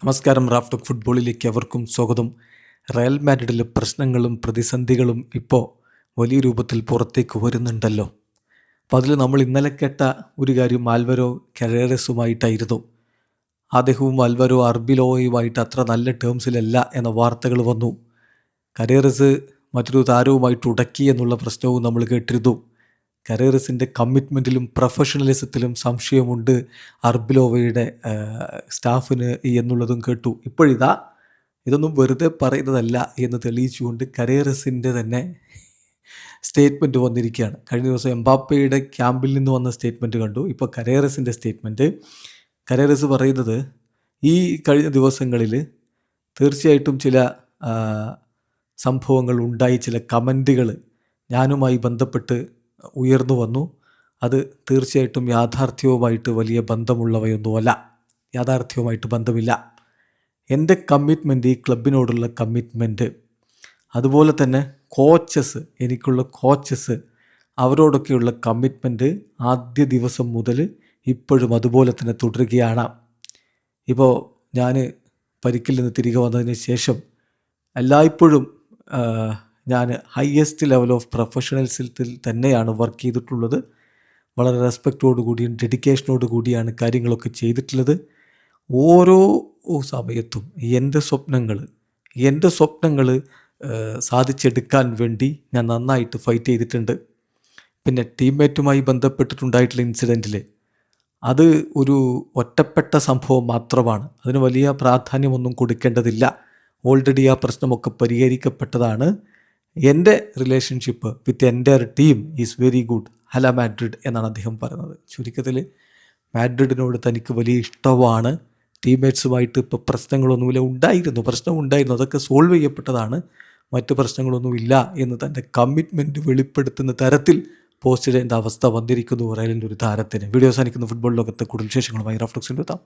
നമസ്കാരം. റാഫ്റ്റോക്ക് ഫുട്ബോളിലേക്ക് അവർക്കും സ്വാഗതം. റയൽ മാഡ്രിഡിലെ പ്രശ്നങ്ങളും പ്രതിസന്ധികളും ഇപ്പോൾ വലിയ രൂപത്തിൽ പുറത്തേക്ക് വരുന്നുണ്ടല്ലോ. അപ്പോൾ അതിൽ നമ്മൾ ഇന്നലെ കേട്ട ഒരു കാര്യം ആൽവരോ കരേറസുമായിട്ടായിരുന്നു. അദ്ദേഹവും ആൽവരോ അർബിലോയുമായിട്ട് അത്ര നല്ല ടേംസിലല്ല എന്ന വാർത്തകൾ വന്നു. കരേറസ് മറ്റൊരു താരവുമായിട്ട് ഉടക്കി എന്നുള്ള പ്രശ്നവും നമ്മൾ കേട്ടിരുന്നു. കരേറസിൻ്റെ കമ്മിറ്റ്മെൻറ്റിലും പ്രൊഫഷണലിസത്തിലും സംശയമുണ്ട് അർബിലോവയുടെ സ്റ്റാഫിന് എന്നുള്ളതും കേട്ടു. ഇതൊന്നും വെറുതെ പറയുന്നതല്ല എന്ന് തെളിയിച്ചുകൊണ്ട് കരേറസിൻ്റെ തന്നെ സ്റ്റേറ്റ്മെൻറ്റ് വന്നിരിക്കുകയാണ്. കഴിഞ്ഞ ദിവസം എംബാപ്പയുടെ ക്യാമ്പിൽ നിന്ന് വന്ന സ്റ്റേറ്റ്മെൻറ്റ് കണ്ടു. ഇപ്പോൾ കരേറസിൻ്റെ സ്റ്റേറ്റ്മെൻറ്റ്. കരേറസ് പറയുന്നത്, ഈ കഴിഞ്ഞ ദിവസങ്ങളിൽ തീർച്ചയായിട്ടും ചില സംഭവങ്ങൾ ഉണ്ടായി, ചില കമൻറ്റുകൾ ഞാനുമായി ബന്ധപ്പെട്ട് ഉയർന്നു വന്നു. അത് തീർച്ചയായിട്ടും യാഥാർത്ഥ്യവുമായിട്ട് വലിയ ബന്ധമുള്ളവയൊന്നുമല്ല, യാഥാർത്ഥ്യവുമായിട്ട് ബന്ധമില്ല. എൻ്റെ കമ്മിറ്റ്മെൻറ്റ്, ഈ ക്ലബിനോടുള്ള കമ്മിറ്റ്മെൻറ്റ്, അതുപോലെ തന്നെ എനിക്കുള്ള കോച്ചസ് അവരോടൊക്കെയുള്ള കമ്മിറ്റ്മെൻറ്റ് ആദ്യ ദിവസം മുതൽ ഇപ്പോഴും അതുപോലെ തന്നെ തുടരുകയാണ്. ഇപ്പോൾ ഞാൻ പരിക്കിൽ നിന്ന് തിരികെ വന്നതിന് ശേഷം എല്ലായ്പ്പോഴും ഞാൻ ഹയസ്റ്റ് ലെവൽ ഓഫ് പ്രൊഫഷണൽസിൽ തന്നെയാണ് വർക്ക് ചെയ്തിട്ടുള്ളത്. വളരെ റെസ്പെക്റ്റോടു കൂടിയും ഡെഡിക്കേഷനോട് കൂടിയാണ് കാര്യങ്ങളൊക്കെ ചെയ്തിട്ടുള്ളത്. ഓരോ സമയത്തും എൻ്റെ സ്വപ്നങ്ങൾ സാധിച്ചെടുക്കാൻ വേണ്ടി ഞാൻ നന്നായിട്ട് ഫൈറ്റ് ചെയ്തിട്ടുണ്ട്. പിന്നെ ടീംമേറ്റുമായി ബന്ധപ്പെട്ടിട്ടുണ്ടായിട്ടുള്ള ഇൻസിഡൻറ്റിൽ അത് ഒരു ഒറ്റപ്പെട്ട സംഭവം മാത്രമാണ്. അതിന് വലിയ പ്രാധാന്യമൊന്നും കൊടുക്കേണ്ടതില്ല. ഓൾറെഡി ആ പ്രശ്നമൊക്കെ പരിഹരിക്കപ്പെട്ടതാണ്. എൻ്റെ relationship with entire team is very good. Hala Madrid എന്നാണ് അദ്ദേഹം പറയുന്നത്. ചുരുക്കത്തിൽ മാഡ്രിഡിനോട് തനിക്ക് വലിയ ഇഷ്ടമാണ്. ടീംമേറ്റ്സുമായിട്ട് ഇപ്പോൾ പ്രശ്നം ഉണ്ടായിരുന്നു, അതൊക്കെ സോൾവ് ചെയ്യപ്പെട്ടതാണ്. മറ്റ് പ്രശ്നങ്ങളൊന്നുമില്ല എന്ന് തൻ്റെ കമ്മിറ്റ്മെൻറ്റ് വെളിപ്പെടുത്തുന്ന തരത്തിൽ പോസ്റ്റ് ചെയ്യേണ്ട അവസ്ഥ വന്നിരിക്കുന്നു റയലിൻ്റെ ഒരു താരത്തിന്. വീഡിയോ അവസാനിക്കുന്ന ഫുട്ബോൾ ലോകത്തെ കൂടുതൽ വിശേഷങ്ങളുമായി റാഫ്റ്റോക്സിൽ എത്താം.